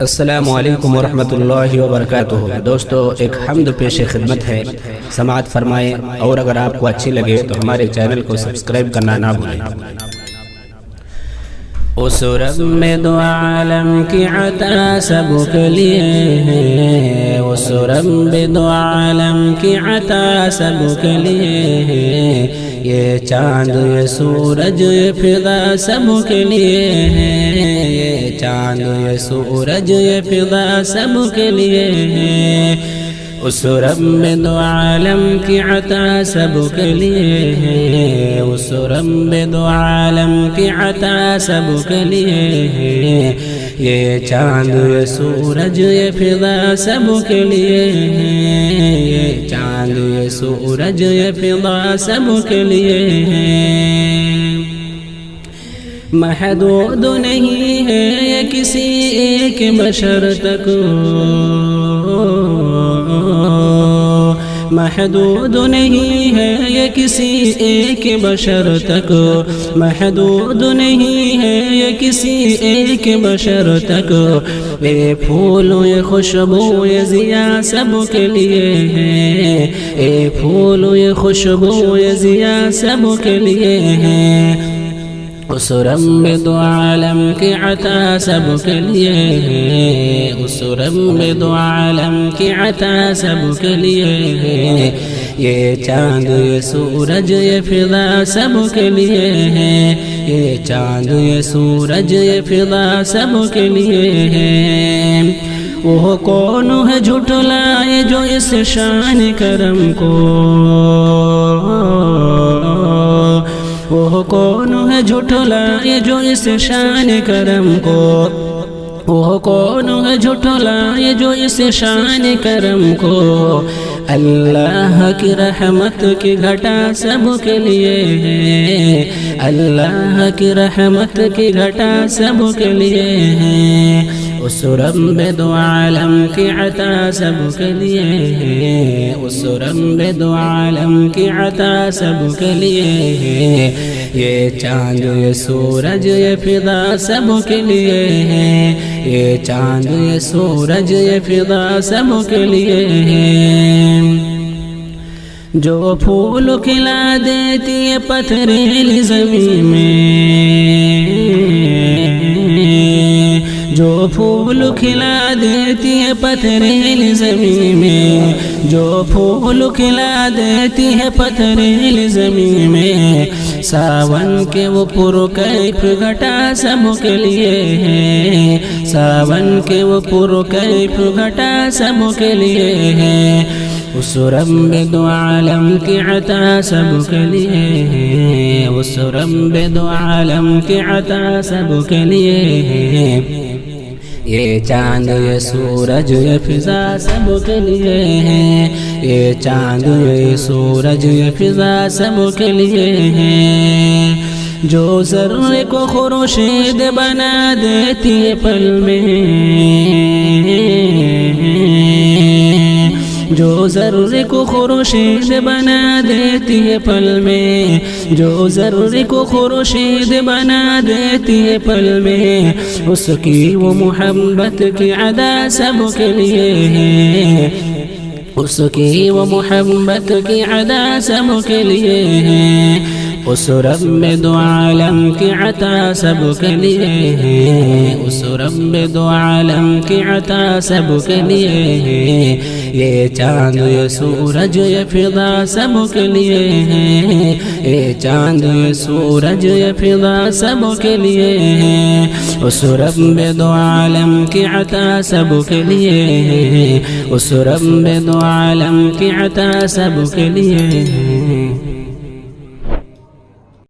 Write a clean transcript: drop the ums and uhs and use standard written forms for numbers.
السلام علیکم ورحمۃ اللہ وبرکاتہ۔ دوستو، ایک حمد پیش خدمت ہے، سماعت فرمائیں، اور اگر آپ کو اچھی لگے تو ہمارے چینل کو سبسکرائب کرنا نہ بھولیں۔ اس رب میں دو عالم کی عطا سب کے لیے ہے، اس رب میں دو عالم کی عطا سب کے لیے ہے، یہ چاند یہ سورج یہ فضا سب کے لیے ہے، یہ چاند یہ سورج یہ فضا سب کے لیے ہے، اس رب میں دو عالم کی عطا سب کے لیے ہے، اس رب میں دو عالم کی عطا سب کے لیے ہے، یہ چاند یہ سورج یہ فضا سب کے لیے ہے، یہ چاند یہ سورج یہ فضا سب کے لیے ہے، محدود نہیں ہے یہ کسی ایک بشر تک، محدود نہیں ہے یہ کسی ایک بشر تک، محدود نہیں ہے یہ کسی ایک بشر تک، یہ پھول یہ خوشبو یہ ضیا سب کے لیے ہے، یہ پھول یہ خوشبو یہ ضیا سب کے لیے ہے، اس رب میں دو عالم کی عطا سب کے لیے ہے، اس رب میں دو عالم کی عطا سب کے لیے ہے، یہ چاند یہ سورج یہ فضا سب کے لیے ہے، یہ چاند یہ سورج یہ فضا سب کے لیے ہے، وہ کون ہے جھٹلائے جو اس شان کرم کو، وہ کون ہے جھٹلائے جو اس شان کرم کو، وہ کون ہے جھٹلائے جو اس شان کرم کو، اللہ کی رحمت کی گھٹا سب کے لیے ہے، اللہ کی رحمت کی گھٹا سب کے لیے ہے، اس رب میں دو عالم کی عطا سب کے لیے ہے، اس رب میں دو عالم کی عطا سب کے لیے ہے، یہ چاند یہ سورج یہ فضا سب کے لیے ہے، یہ چاند یہ سورج یہ فضا سب کے لیے ہے، جو پھول کھلا دیتی ہے پتھریلی زمین میں، جو پھول کھلا دیتی ہے پتھریلی زمین میں، جو پھول کھلا دیتی ہے پتھریلی زمین میں، ساون کے وہ پرکیف گھٹا سب کے لیے ہے، ساون کے وہ پرکیف گھٹا سب کے لیے ہے، اس رب میں دو عالم کی عطا سب کے لیے ہے، اس رب میں دو عالم کی عطا سب کے لیے ہے، یہ چاند یہ سورج یہ فضا سب کے لیے ہے، یہ چاند یہ سورج یہ فضا سب کے لیے ہے، جو ذرے کو خورشید بنا دیتی ہے پل میں، جو ذرے کو خورشید بنا دیتی ہے پل میں، جو ذرے کو خورشید بنا دیتی ہے پل میں، اس کی وہ محبت کی ادا سب کے لیے ہے، اس کی وہ محبت کی ادا سب کے لیے ہے، اس رب میں دو عالم کی عطا سب کے لیے ہے، اس رب میں دو عالم کی عطا سب کے لیے ہے، یہ چاند یہ سورج یہ فضا سب کے لیے ہے، یہ چاند یہ سورج یہ فضا سب کے لیے ہے، اس رب میں دو عالم کی عطا سب کے لیے ہے، اس رب میں دو عالم کی عطا سب کے لیے ہے۔